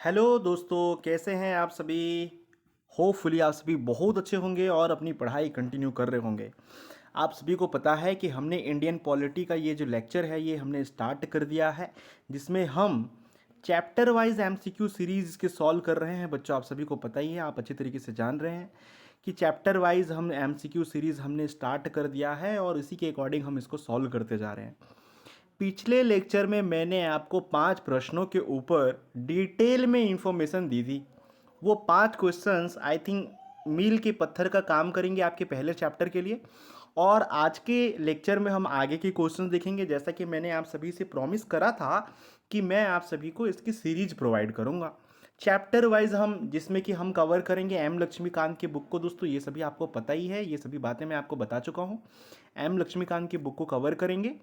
Hello दोस्तों, कैसे हैं आप सभी। होपफुली आप सभी बहुत अच्छे होंगे और अपनी पढ़ाई कंटिन्यू कर रहे होंगे। आप सभी को पता है कि हमने इंडियन पॉलिटी का ये जो लेक्चर है ये हमने स्टार्ट कर दिया है, जिसमें हम चैप्टर वाइज एमसीक्यू सीरीज इसके सॉल्व कर रहे हैं। बच्चों, आप सभी को पता ही है, आप अच्छी तरीके से जान रहे हैं कि चैप्टर वाइज हम एमसीक्यू सीरीज हमने स्टार्ट कर दिया है और इसी के अकॉर्डिंग हम इसको सॉल्व करते जा रहे हैं। पिछले लेक्चर में मैंने आपको 5 प्रश्नों के ऊपर डिटेल में इंफॉर्मेशन दी थी। वो 5 क्वेश्चंस आई थिंक मील के पत्थर का काम करेंगे आपके पहले चैप्टर के लिए। और आज के लेक्चर में हम आगे के क्वेश्चंस देखेंगे, जैसा कि मैंने आप सभी से प्रॉमिस करा था कि मैं आप सभी को इसकी सीरीज प्रोवाइड करूंगा चैप्टर वाइज, हम जिसमें कि हम कवर करेंगे एम लक्ष्मीकांत की बुक को। दोस्तों, ये सभी आपको पता ही है, ये सभी बातें मैं आपको बता चुका हूँ। एम लक्ष्मीकांत की बुक को कवर करेंगे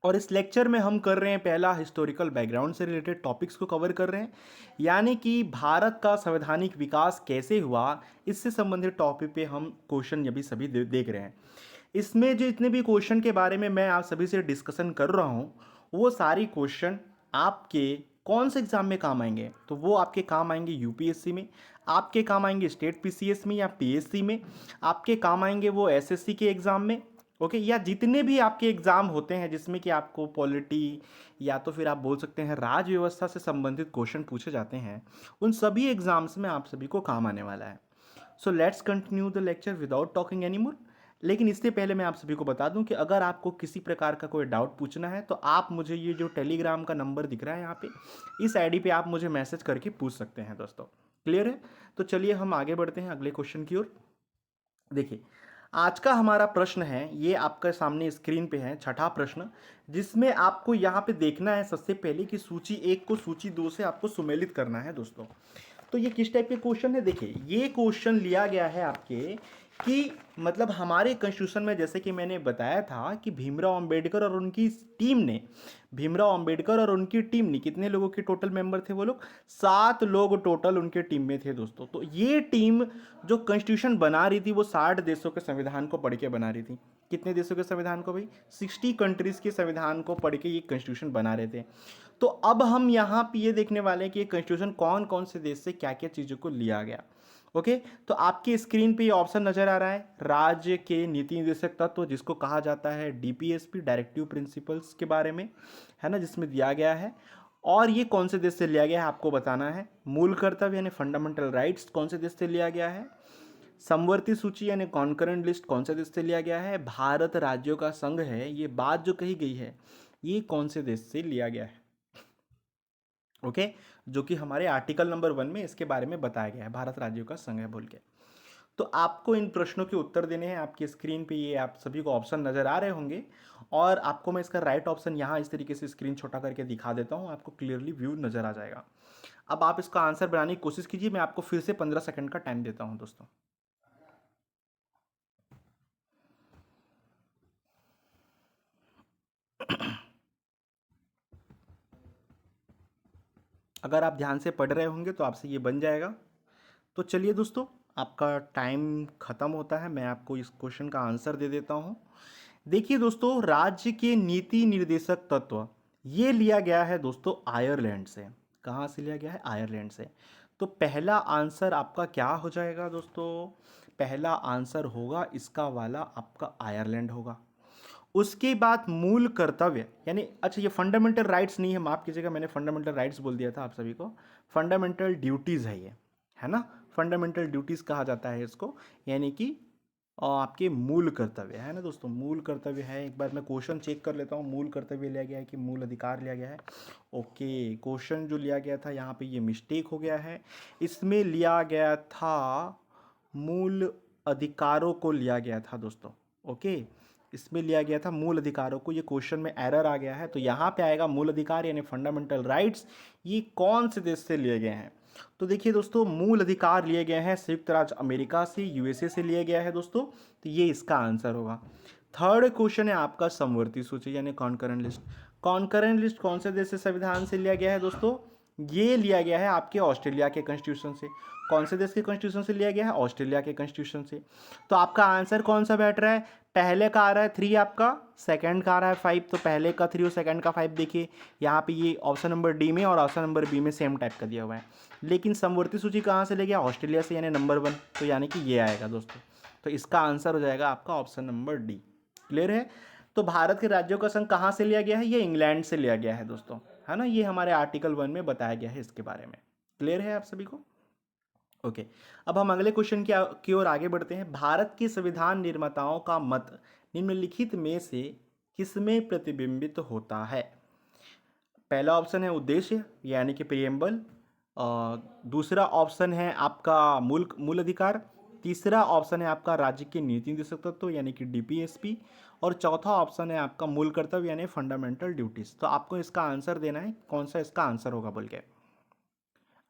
और इस लेक्चर में हम कर रहे हैं पहला हिस्टोरिकल बैकग्राउंड से रिलेटेड टॉपिक्स को कवर कर रहे हैं, यानी कि भारत का संवैधानिक विकास कैसे हुआ, इससे संबंधित टॉपिक पे हम क्वेश्चन अभी सभी देख रहे हैं। इसमें जो इतने भी क्वेश्चन के बारे में मैं आप सभी से डिस्कशन कर रहा हूँ, वो सारी क्वेश्चन आपके कौन से एग्जाम में काम आएंगे। तो वो आपके काम आएंगे यूपीएससी में, आपके काम आएंगे स्टेट पीसीएस में या पीएससी में, आपके काम आएंगे वो एसएससी के एग्ज़ाम में। ओके, या जितने भी आपके एग्ज़ाम होते हैं जिसमें कि आपको पॉलिटी या तो फिर आप बोल सकते हैं राज व्यवस्था से संबंधित क्वेश्चन पूछे जाते हैं, उन सभी एग्ज़ाम्स में आप सभी को काम आने वाला है। So let's continue the lecture without talking any more. लेकिन इससे पहले मैं आप सभी को बता दूं कि अगर आपको किसी प्रकार का कोई डाउट पूछना है तो आप मुझे ये जो टेलीग्राम का नंबर दिख रहा है यहाँ पे, इस आईडी पे आप मुझे मैसेज करके पूछ सकते हैं दोस्तों। क्लियर है? तो चलिए हम आगे बढ़ते हैं अगले क्वेश्चन की ओर। देखिए, आज का हमारा प्रश्न है, ये आपके सामने स्क्रीन पे है, छठा प्रश्न, जिसमें आपको यहाँ पे देखना है सबसे पहले कि सूची 1 को सूची 2 से आपको सुमेलित करना है दोस्तों। तो ये किस टाइप के क्वेश्चन है? देखिए, ये क्वेश्चन लिया गया है आपके कि मतलब हमारे कॉन्स्टिट्यूशन में, जैसे कि मैंने बताया था कि भीमराव अंबेडकर और उनकी टीम ने कितने लोगों के टोटल मेंबर थे? वो लोग 7 लोग टोटल उनके टीम में थे दोस्तों। तो ये टीम जो कॉन्स्टिट्यूशन बना रही थी वो 60 देशों के संविधान को पढ़ के बना रही थी। कितने देशों के संविधान को भाई? 60 कंट्रीज के संविधान को पढ़ के ये कॉन्स्टिट्यूशन बना रहे थे। तो अब हम यहाँ पे ये देखने वाले हैं कि ये कॉन्स्टिट्यूशन कौन कौन से देश से क्या क्या चीज़ों को लिया गया। ओके, तो आपकी स्क्रीन पे ये ऑप्शन नजर आ रहा है, राज्य के नीति निर्देशक तत्व, जिसको कहा जाता है डीपीएसपी, डायरेक्टिव प्रिंसिपल्स के बारे में, है ना, जिसमें दिया गया है। और ये कौन से देश से लिया गया है आपको बताना है। मूल कर्तव्य यानी फंडामेंटल राइट्स कौन से देश से लिया गया है। समवर्ती सूची यानी कॉन्करेंट लिस्ट कौन से देश से लिया गया है। भारत राज्यों का संघ है, ये बात जो कही गई है ये कौन से देश से लिया गया है। ओके, जो कि हमारे आर्टिकल नंबर 1 में इसके बारे में बताया गया है, भारत राज्यों का संघ है बोल के। तो आपको इन प्रश्नों के उत्तर देने हैं। आपकी स्क्रीन पे ये आप सभी को ऑप्शन नज़र आ रहे होंगे और आपको मैं इसका राइट ऑप्शन यहाँ इस तरीके से स्क्रीन छोटा करके दिखा देता हूँ, आपको क्लियरली व्यू नज़र आ जाएगा। अब आप इसका आंसर बनाने की कोशिश कीजिए। मैं आपको फिर से 15 सेकंड का टाइम देता हूँ दोस्तों। अगर आप ध्यान से पढ़ रहे होंगे तो आपसे ये बन जाएगा। तो चलिए दोस्तों, आपका टाइम खत्म होता है, मैं आपको इस क्वेश्चन का आंसर दे देता हूँ। देखिए दोस्तों, राज्य के नीति निर्देशक तत्व ये लिया गया है दोस्तों आयरलैंड से। कहाँ से लिया गया है? आयरलैंड से। तो पहला आंसर आपका क्या हो जाएगा दोस्तों? पहला आंसर होगा इसका वाला आपका आयरलैंड होगा। उसके बाद मूल कर्तव्य यानी, अच्छा ये फंडामेंटल राइट्स नहीं है, माफ कीजिएगा, मैंने फंडामेंटल राइट्स बोल दिया था आप सभी को। फंडामेंटल ड्यूटीज़ है ये, है ना। फंडामेंटल ड्यूटीज़ कहा जाता है इसको, यानी कि आपके मूल कर्तव्य है ना दोस्तों, मूल कर्तव्य है। एक बार मैं क्वेश्चन चेक कर लेता हूँ, मूल कर्तव्य लिया गया है कि मूल अधिकार लिया गया है। ओके, क्वेश्चन जो लिया गया था यहाँ पे ये मिस्टेक हो गया है। इसमें लिया गया था मूल अधिकारों को लिया गया था दोस्तों। ओके, इसमें लिया गया था मूल अधिकारों को, ये क्वेश्चन में एरर आ गया है। तो यहाँ पे आएगा मूल अधिकार यानी फंडामेंटल राइट्स, ये कौन से देश से लिए गए हैं? तो देखिए दोस्तों, मूल अधिकार लिए गए हैं संयुक्त राज्य अमेरिका से, यूएसए से लिया गया है दोस्तों। तो ये इसका आंसर होगा। थर्ड क्वेश्चन है आपका समवर्ती सूची यानी कॉन्करेंट लिस्ट। कॉन्करेंट लिस्ट कौन से देश से संविधान से लिया गया है दोस्तों? ये लिया गया है आपके ऑस्ट्रेलिया के कॉन्स्टिट्यूशन से। कौन से देश के कॉन्स्टिट्यूशन से लिया गया है? ऑस्ट्रेलिया के कॉन्स्टिट्यूशन से। तो आपका आंसर कौन सा बैठ रहा है? पहले का आ रहा है 3 आपका, सेकंड का आ रहा है 5, तो पहले का 3 और सेकंड का 5 देखिए यहाँ पे ये ऑप्शन नंबर डी में और ऑप्शन नंबर बी में सेम टाइप का दिया हुआ है। लेकिन समवर्ती सूची कहाँ से ले गया? ऑस्ट्रेलिया से, यानी नंबर 1, तो यानी कि ये आएगा दोस्तों। तो इसका आंसर हो जाएगा आपका ऑप्शन नंबर डी। क्लियर है? तो भारत के राज्यों का संघ कहाँ से लिया गया है? ये इंग्लैंड से लिया गया है दोस्तों, है ना। ये हमारे आर्टिकल 1 में बताया गया है इसके बारे में। क्लियर है आप सभी को? ओके। अब हम अगले क्वेश्चन की ओर आगे बढ़ते हैं। भारत के संविधान निर्माताओं का मत निम्नलिखित में से किसमें प्रतिबिंबित होता है? पहला ऑप्शन है उद्देश्य यानी कि प्रिएम्बल, दूसरा ऑप्शन है आपका मूल अधिकार, तीसरा ऑप्शन है आपका राज्य के नीति निर्देशक तत्व यानी कि डीपीएसपी, और चौथा ऑप्शन है आपका मूल कर्तव्य यानी फंडामेंटल ड्यूटीज। तो आपको इसका आंसर देना है, कौन सा इसका आंसर होगा बोल के।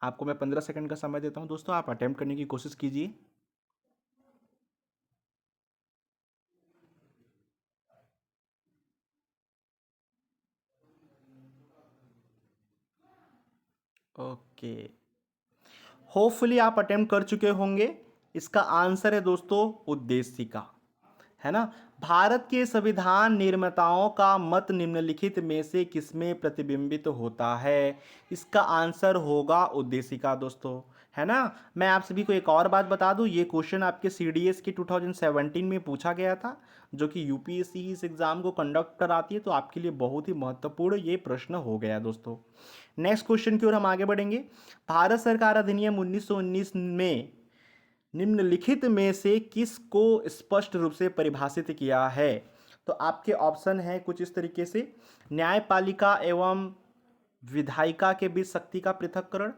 आपको मैं 15 सेकंड का समय देता हूं दोस्तों, आप अटेम्प्ट करने की कोशिश कीजिए। ओके, होपफुली आप अटेम्प्ट कर चुके होंगे। इसका आंसर है दोस्तों उद्देशिका, है ना। भारत के संविधान निर्माताओं का मत निम्नलिखित में से किसमें प्रतिबिंबित होता है? इसका आंसर होगा उद्देशिका दोस्तों, है ना। मैं आप सभी को एक और बात बता दूं, ये क्वेश्चन आपके सीडीएस के 2017 में पूछा गया था, जो कि यूपीएससी इस एग्जाम को कंडक्ट कराती है, तो आपके लिए बहुत ही महत्वपूर्ण ये प्रश्न हो गया दोस्तों। नेक्स्ट क्वेश्चन की ओर हम आगे बढ़ेंगे। भारत सरकार अधिनियम 1919 में निम्नलिखित में से किस को स्पष्ट रूप से परिभाषित किया है? तो आपके ऑप्शन है कुछ इस तरीके से: न्यायपालिका एवं विधायिका के बीच शक्ति का पृथक्करण,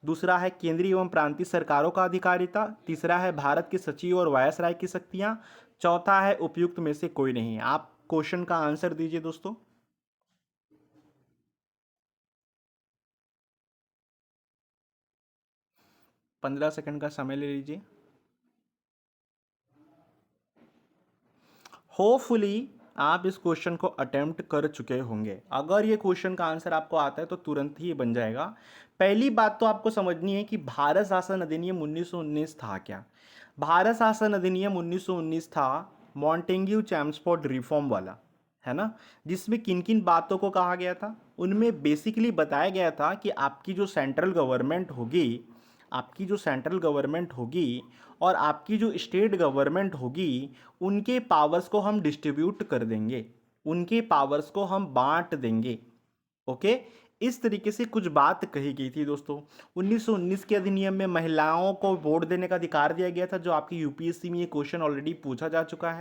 दूसरा है केंद्रीय एवं प्रांतीय सरकारों का अधिकारिता, तीसरा है भारत के सचिव और वायसराय की शक्तियां, चौथा है उपयुक्त में से कोई नहीं। आप क्वेश्चन का आंसर दीजिए दोस्तों। 15 सेकंड का समय ले लीजिए। होपफुली आप इस क्वेश्चन को अटेम्प्ट कर चुके होंगे। अगर ये क्वेश्चन का आंसर आपको आता है तो तुरंत ही ये बन जाएगा। पहली बात तो आपको समझनी है कि भारत शासन अधिनियम 1919 था क्या। भारत शासन अधिनियम 1919 था मॉन्टेग्यू चैम्सफोर्ड रिफॉर्म वाला, है ना, जिसमें किन किन बातों को कहा गया था। उनमें बेसिकली बताया गया था कि आपकी जो सेंट्रल गवर्नमेंट होगी और आपकी जो स्टेट गवर्नमेंट होगी, उनके पावर्स को हम डिस्ट्रीब्यूट कर देंगे, उनके पावर्स को हम बांट देंगे। ओके, इस तरीके से कुछ बात कही गई थी दोस्तों। 1919 के अधिनियम में महिलाओं को वोट देने का अधिकार दिया गया था, जो आपकी यूपीएससी में ये क्वेश्चन ऑलरेडी पूछा जा चुका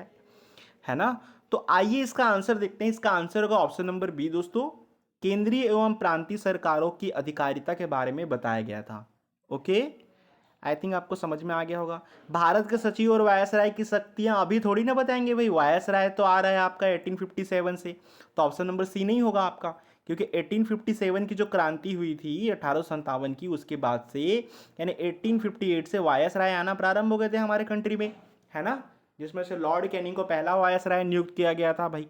है ना। तो आइए इसका आंसर देखते हैं। इसका आंसर होगा ऑप्शन नंबर बी दोस्तों, केंद्रीय एवं प्रांतीय सरकारों की अधिकारिता के बारे में बताया गया था। ओके, आई थिंक आपको समझ में आ गया होगा। भारत के सचिव और वायसराय की शक्तियां अभी थोड़ी ना बताएंगे भाई, वायसराय तो आ रहा है आपका 1857 से, तो ऑप्शन नंबर सी नहीं होगा आपका, क्योंकि 1857 की जो क्रांति हुई थी 1857 की, उसके बाद से यानी 1858 से वायसराय आना प्रारंभ हो गए थे हमारे कंट्री में, है ना, जिसमें से लॉर्ड कैनिंग को पहला वायसराय नियुक्त किया गया था भाई।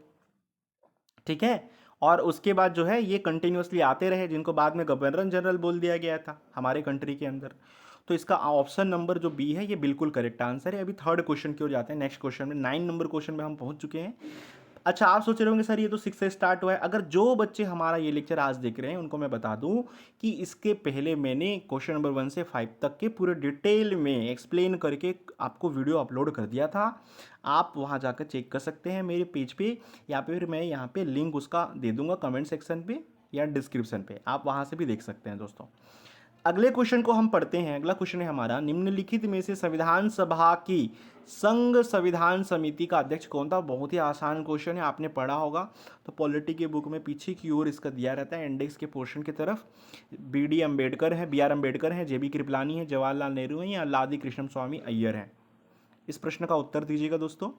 ठीक है, और उसके बाद जो है ये कंटिन्यूसली आते रहे, जिनको बाद में गवर्नर जनरल बोल दिया गया था हमारे कंट्री के अंदर। तो इसका ऑप्शन नंबर जो बी है ये बिल्कुल करेक्ट आंसर है। अभी थर्ड क्वेश्चन की ओर जाते हैं। नेक्स्ट क्वेश्चन में 9 नंबर क्वेश्चन में हम पहुंच चुके हैं। अच्छा, आप सोच रहे होंगे सर ये तो 6 से स्टार्ट हुआ है। अगर जो बच्चे हमारा ये लेक्चर आज देख रहे हैं उनको मैं बता दूं कि इसके पहले मैंने क्वेश्चन नंबर 1 से 5 तक के पूरे डिटेल में एक्सप्लेन करके आपको वीडियो अपलोड कर दिया था। आप वहां जाकर चेक कर सकते हैं मेरे पेज पे, या फिर मैं यहाँ पे लिंक उसका दे दूंगा कमेंट सेक्शन पे या डिस्क्रिप्शन पे, आप वहां से भी देख सकते हैं दोस्तों। अगले क्वेश्चन को हम पढ़ते हैं। अगला क्वेश्चन है हमारा, निम्नलिखित में से संविधान सभा की संघ संविधान समिति का अध्यक्ष कौन था? बहुत ही आसान क्वेश्चन है, आपने पढ़ा होगा। तो पॉलिटी के बुक में पीछे की ओर इसका दिया रहता है, इंडेक्स के पोर्शन की तरफ। बी आर अम्बेडकर है, जेबी कृपलानी है, जवाहरलाल नेहरू है, या लादी कृष्ण स्वामी अय्यर है। इस प्रश्न का उत्तर दीजिएगा दोस्तों।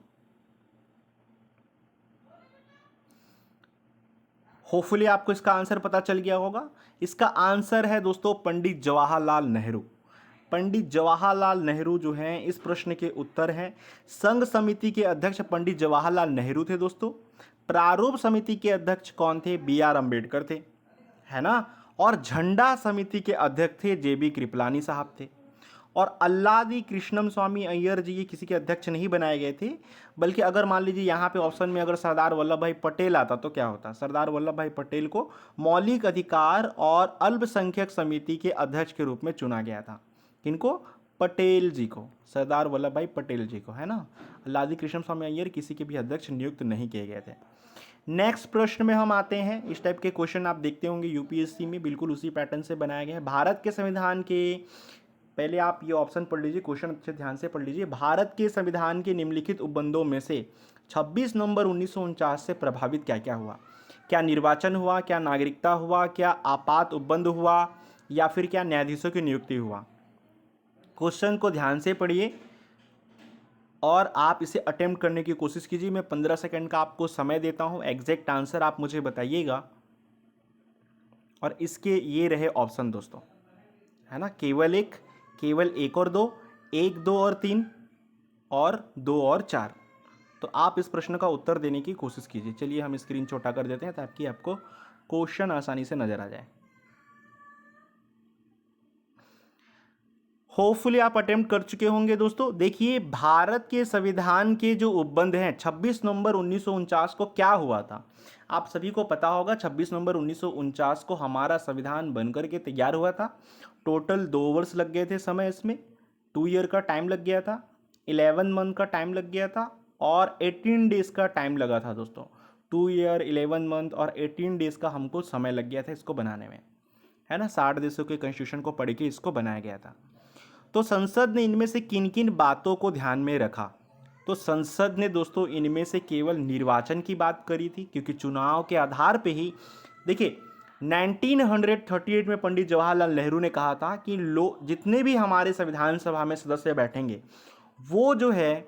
होपफुली आपको इसका आंसर पता चल गया होगा। इसका आंसर है दोस्तों पंडित जवाहरलाल नेहरू। पंडित जवाहरलाल नेहरू जो हैं इस प्रश्न के उत्तर हैं। संघ समिति के अध्यक्ष पंडित जवाहरलाल नेहरू थे दोस्तों। प्रारूप समिति के अध्यक्ष कौन थे? बी आर अम्बेडकर थे, है ना। और झंडा समिति के अध्यक्ष थे जेबी कृपलानी साहब थे। और अल्लादी कृष्णम स्वामी अय्यर जी ये किसी के अध्यक्ष नहीं बनाए गए थे, बल्कि अगर मान लीजिए यहाँ पे ऑप्शन में अगर सरदार वल्लभ भाई पटेल आता तो क्या होता, सरदार वल्लभ भाई पटेल को मौलिक अधिकार और अल्पसंख्यक समिति के अध्यक्ष के रूप में चुना गया था। किनको? पटेल जी को, सरदार वल्लभ भाई पटेल जी को, है ना। अल्लादी कृष्ण स्वामी अय्यर किसी के भी अध्यक्ष नियुक्त नहीं किए गए थे। नेक्स्ट प्रश्न में हम आते हैं। इस टाइप के क्वेश्चन आप देखते होंगे यूपीएससी में, बिल्कुल उसी पैटर्न से बनाया गया है। भारत के संविधान के, पहले आप ये ऑप्शन पढ़ लीजिए, क्वेश्चन अच्छे ध्यान से पढ़ लीजिए। भारत के संविधान के निम्नलिखित उपबंधों में से 26 नवंबर 1949 से प्रभावित क्या क्या हुआ? क्या निर्वाचन हुआ, क्या नागरिकता हुआ, क्या आपात उपबंध हुआ, या फिर क्या न्यायाधीशों की नियुक्ति हुआ? क्वेश्चन को ध्यान से पढ़िए और आप इसे अटेम्प्ट करने की कोशिश कीजिए। मैं 15 सेकंड का आपको समय देता हूं, एग्जैक्ट आंसर आप मुझे बताइएगा। और इसके ये रहे ऑप्शन दोस्तों, है ना। केवल एक और दो, 1, 2 और 3, और 2 और 4। तो आप इस प्रश्न का उत्तर देने की कोशिश कीजिए। चलिए हम स्क्रीन छोटा कर देते हैं ताकि आपको क्वेश्चन आसानी से नजर आ जाए। होपफुली आप अटेम्प्ट कर चुके होंगे दोस्तों। देखिए, भारत के संविधान के जो उपबंध हैं, 26 नवंबर 1949 को क्या हुआ था, आप सभी को पता होगा। 26 नवंबर 1949 को हमारा संविधान बनकर के तैयार हुआ था। टोटल 2 वर्ष लग गए थे समय इसमें, 2 ईयर का टाइम लग गया था, 11 मंथ का टाइम लग गया था, और 18 डेज का टाइम लगा था दोस्तों। 2 ईयर, 11 मंथ और 18 डेज का हमको समय लग गया था इसको बनाने में, है ना। 60 देशों के कॉन्स्टिट्यूशन को पढ़ के इसको बनाया गया था। तो संसद ने इनमें से किन किन बातों को ध्यान में रखा? तो संसद ने दोस्तों इनमें से केवल निर्वाचन की बात करी थी, क्योंकि चुनाव के आधार पे ही, देखिए 1938 में पंडित जवाहरलाल नेहरू ने कहा था कि जितने भी हमारे संविधान सभा में सदस्य बैठेंगे वो जो है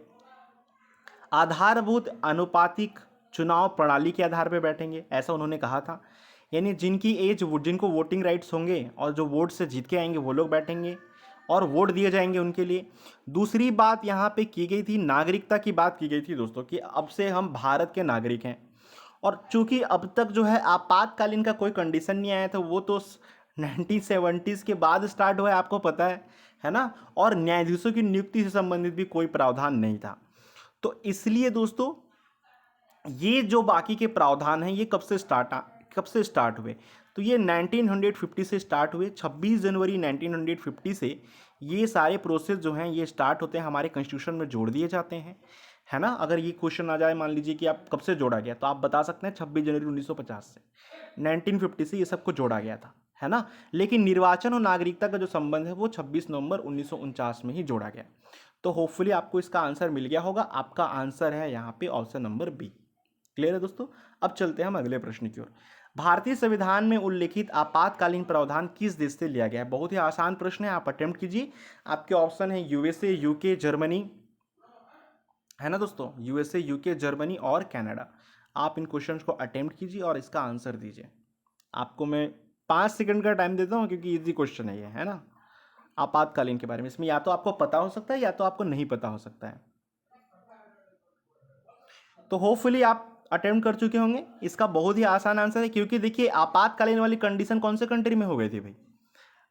आधारभूत अनुपातिक चुनाव प्रणाली के आधार पर बैठेंगे, ऐसा उन्होंने कहा था। यानी जिनको वोटिंग राइट्स होंगे और जो वोट से जीत के आएंगे वो लोग बैठेंगे और वोट दिए जाएंगे उनके लिए। दूसरी बात यहाँ पे की गई थी, नागरिकता की बात की गई थी दोस्तों, कि अब से हम भारत के नागरिक हैं। और चूंकि अब तक जो है आपातकालीन का कोई कंडीशन नहीं आया था, वो तो 1970s के बाद स्टार्ट हुआ है, आपको पता है ना। और न्यायाधीशों की नियुक्ति से संबंधित भी कोई प्रावधान नहीं था। तो इसलिए दोस्तों ये जो बाकी के प्रावधान हैं ये कब से स्टार्ट हुए? तो ये 1950 से स्टार्ट हुए। 26 जनवरी 1950 से ये सारे प्रोसेस जो हैं ये स्टार्ट होते हैं, हमारे कॉन्स्टिट्यूशन में जोड़ दिए जाते हैं, है ना। अगर ये क्वेश्चन आ जाए, मान लीजिए कि आप कब से जोड़ा गया, तो आप बता सकते हैं 26 जनवरी 1950 से, 1950 से ये सबको जोड़ा गया था, है ना। लेकिन निर्वाचन और नागरिकता का जो संबंध है वो 26 नवंबर 1949 में ही जोड़ा गया। तो होपफुली आपको इसका आंसर मिल गया होगा। आपका आंसर है यहाँ पे ऑप्शन नंबर बी। क्लियर है दोस्तों? अब चलते हैं हम अगले प्रश्न की ओर। भारतीय संविधान में उल्लेखित आपातकालीन प्रावधान किस देश से लिया गया है? बहुत ही आसान प्रश्न है, आप अटेम्प्ट कीजिए। आपके ऑप्शन है यूएसए, यूके, जर्मनी, है ना दोस्तों। यूएसए, यूके, जर्मनी और कनाडा। आप इन क्वेश्चंस को अटेम्प्ट कीजिए और इसका आंसर दीजिए। आपको मैं 5 सेकंड का टाइम देता हूँ, क्योंकि इजी क्वेश्चन है ये, है ना। आपातकालीन के बारे में इसमें या तो आपको पता हो सकता है या तो आपको नहीं पता हो सकता है। तो होपफुली आप अटेम्प्ट कर चुके होंगे। इसका बहुत ही आसान आंसर है, क्योंकि देखिए आपातकालीन वाली कंडीशन कौन से कंट्री में हो गई थी भाई?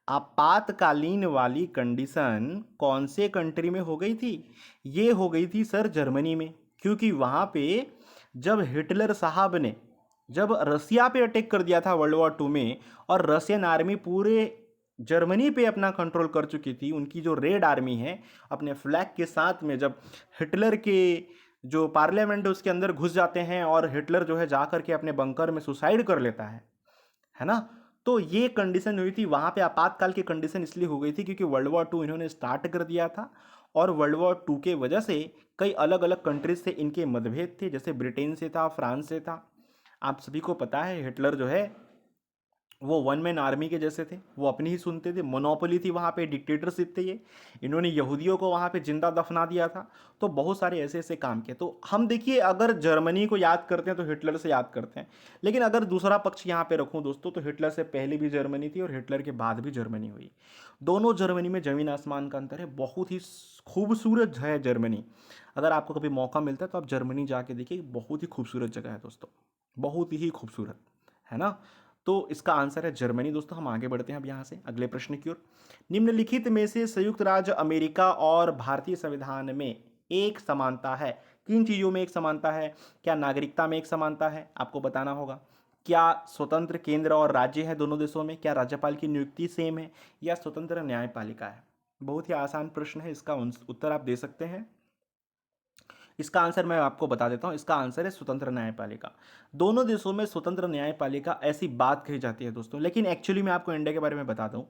आपातकालीन वाली कंडीशन कौन से कंट्री में हो गई थी? ये हो गई थी सर जर्मनी में, क्योंकि वहां पे जब हिटलर साहब ने जब रसिया पे अटैक कर दिया था वर्ल्ड वॉर 2 में, और रशियन आर्मी पूरे जर्मनी पे अपना कंट्रोल कर चुकी थी, उनकी जो रेड आर्मी है अपने फ्लैग के साथ में, जब हिटलर के जो पार्लियामेंट है उसके अंदर घुस जाते हैं और हिटलर जो है जाकर के अपने बंकर में सुसाइड कर लेता है ना। तो ये कंडीशन हुई थी वहाँ पे। आपातकाल की कंडीशन इसलिए हो गई थी क्योंकि वर्ल्ड वॉर 2 इन्होंने स्टार्ट कर दिया था, और वर्ल्ड वॉर 2 के वजह से कई अलग अलग कंट्रीज से इनके मतभेद थे, जैसे ब्रिटेन से था, फ्रांस से था। आप सभी को पता है हिटलर जो है वो वन मैन आर्मी के जैसे थे, वो अपनी ही सुनते थे, मोनोपोली थी वहाँ पे, डिक्टेटरशिप थे ये। इन्होंने यहूदियों को वहाँ पे जिंदा दफना दिया था। तो बहुत सारे ऐसे ऐसे काम किए। तो हम देखिए अगर जर्मनी को याद करते हैं तो हिटलर से याद करते हैं, लेकिन अगर दूसरा पक्ष यहाँ पे रखूँ दोस्तों, तो हिटलर से पहले भी जर्मनी थी और हिटलर के बाद भी जर्मनी हुई। दोनों जर्मनी में ज़मीन आसमान का अंतर है। बहुत ही खूबसूरत है जर्मनी। अगर आपको कभी मौका मिलता है तो आप जर्मनी जाके देखिए, बहुत ही खूबसूरत जगह है दोस्तों, बहुत ही खूबसूरत, है ना। तो इसका आंसर है जर्मनी। दोस्तों हम आगे बढ़ते हैं अब यहाँ से अगले प्रश्न की ओर। निम्नलिखित में से संयुक्त राज्य अमेरिका और भारतीय संविधान में एक समानता है। किन चीज़ों में एक समानता है? क्या नागरिकता में एक समानता है? आपको बताना होगा। क्या स्वतंत्र केंद्र और राज्य है दोनों देशों में? क्या राज्यपाल की नियुक्ति सेम है? या स्वतंत्र न्यायपालिका है? बहुत ही आसान प्रश्न है, इसका उत्तर आप दे सकते हैं। इसका आंसर मैं आपको बता देता हूँ, इसका आंसर है स्वतंत्र न्यायपालिका। दोनों देशों में स्वतंत्र न्यायपालिका ऐसी बात कही जाती है दोस्तों, लेकिन एक्चुअली मैं आपको इंडिया के बारे में बता दूं।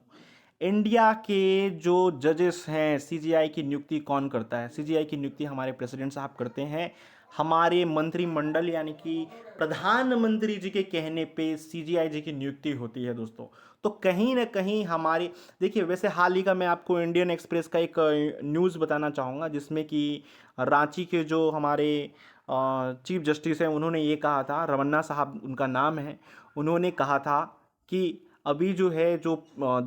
इंडिया के जो जजेस हैं, सीजीआई की नियुक्ति कौन करता है? सीजीआई की नियुक्ति हमारे प्रेसिडेंट साहब करते हैं। हमारे मंत्रिमंडल यानी कि प्रधानमंत्री जी के कहने पे सीजीआई जी की नियुक्ति होती है दोस्तों। तो कहीं ना कहीं हमारी, देखिए वैसे हाल ही का मैं आपको इंडियन एक्सप्रेस का एक न्यूज़ बताना चाहूँगा, जिसमें कि रांची के जो हमारे चीफ जस्टिस हैं उन्होंने ये कहा था, रमन्ना साहब उनका नाम है, उन्होंने कहा था कि अभी जो है जो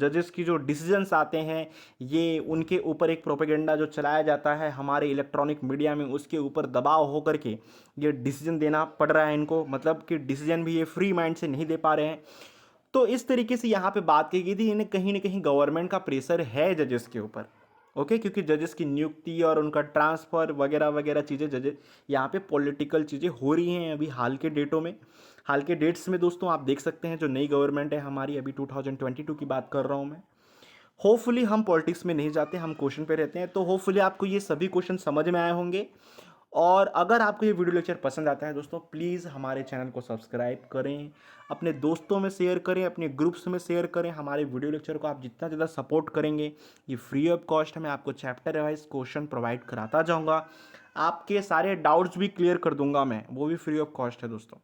जजेस की जो डिसीजंस आते हैं, ये उनके ऊपर एक प्रोपेगेंडा जो चलाया जाता है हमारे इलेक्ट्रॉनिक मीडिया में, उसके ऊपर दबाव हो करके ये डिसीजन देना पड़ रहा है इनको, मतलब कि डिसीजन भी ये फ्री माइंड से नहीं दे पा रहे हैं। तो इस तरीके से यहाँ पे बात की गई थी, इन्हें कहीं ना कहीं गवर्नमेंट का प्रेशर है जजेस के ऊपर। ओके, क्योंकि जजेस की नियुक्ति और उनका ट्रांसफ़र वगैरह वगैरह चीज़ें, जजेस यहाँ पे पॉलिटिकल चीज़ें हो रही हैं अभी हाल के डेटों में, हाल के डेट्स में दोस्तों। आप देख सकते हैं जो नई गवर्नमेंट है हमारी, अभी 2022 की बात कर रहा हूँ मैं। होपफुली हम पॉलिटिक्स में नहीं जाते, हम क्वेश्चन पे रहते हैं। तो होपफुली आपको ये सभी क्वेश्चन समझ में आए होंगे। और अगर आपको ये वीडियो लेक्चर पसंद आता है दोस्तों, प्लीज़ हमारे चैनल को सब्सक्राइब करें, अपने दोस्तों में शेयर करें, अपने ग्रुप्स में शेयर करें। हमारे वीडियो लेक्चर को आप जितना ज़्यादा सपोर्ट करेंगे, ये फ्री ऑफ कॉस्ट है, मैं आपको चैप्टर वाइज क्वेश्चन प्रोवाइड कराता जाऊँगा। आपके सारे डाउट्स भी क्लियर कर दूंगा मैं, वो भी फ्री ऑफ कॉस्ट है दोस्तों।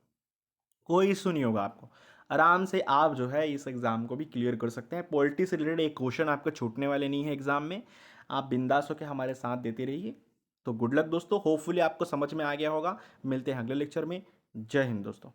कोई इशू नहीं होगा आपको, आराम से आप जो है इस एग्ज़ाम को भी क्लियर कर सकते हैं। पॉलिटी से रिलेटेड एक क्वेश्चन आपके छूटने वाले नहीं है एग्ज़ाम में। आप बिंदास होकर हमारे साथ देते रहिए। तो गुड लक दोस्तों, होपफुली आपको समझ में आ गया होगा। मिलते हैं अगले लेक्चर में। जय हिंद दोस्तों।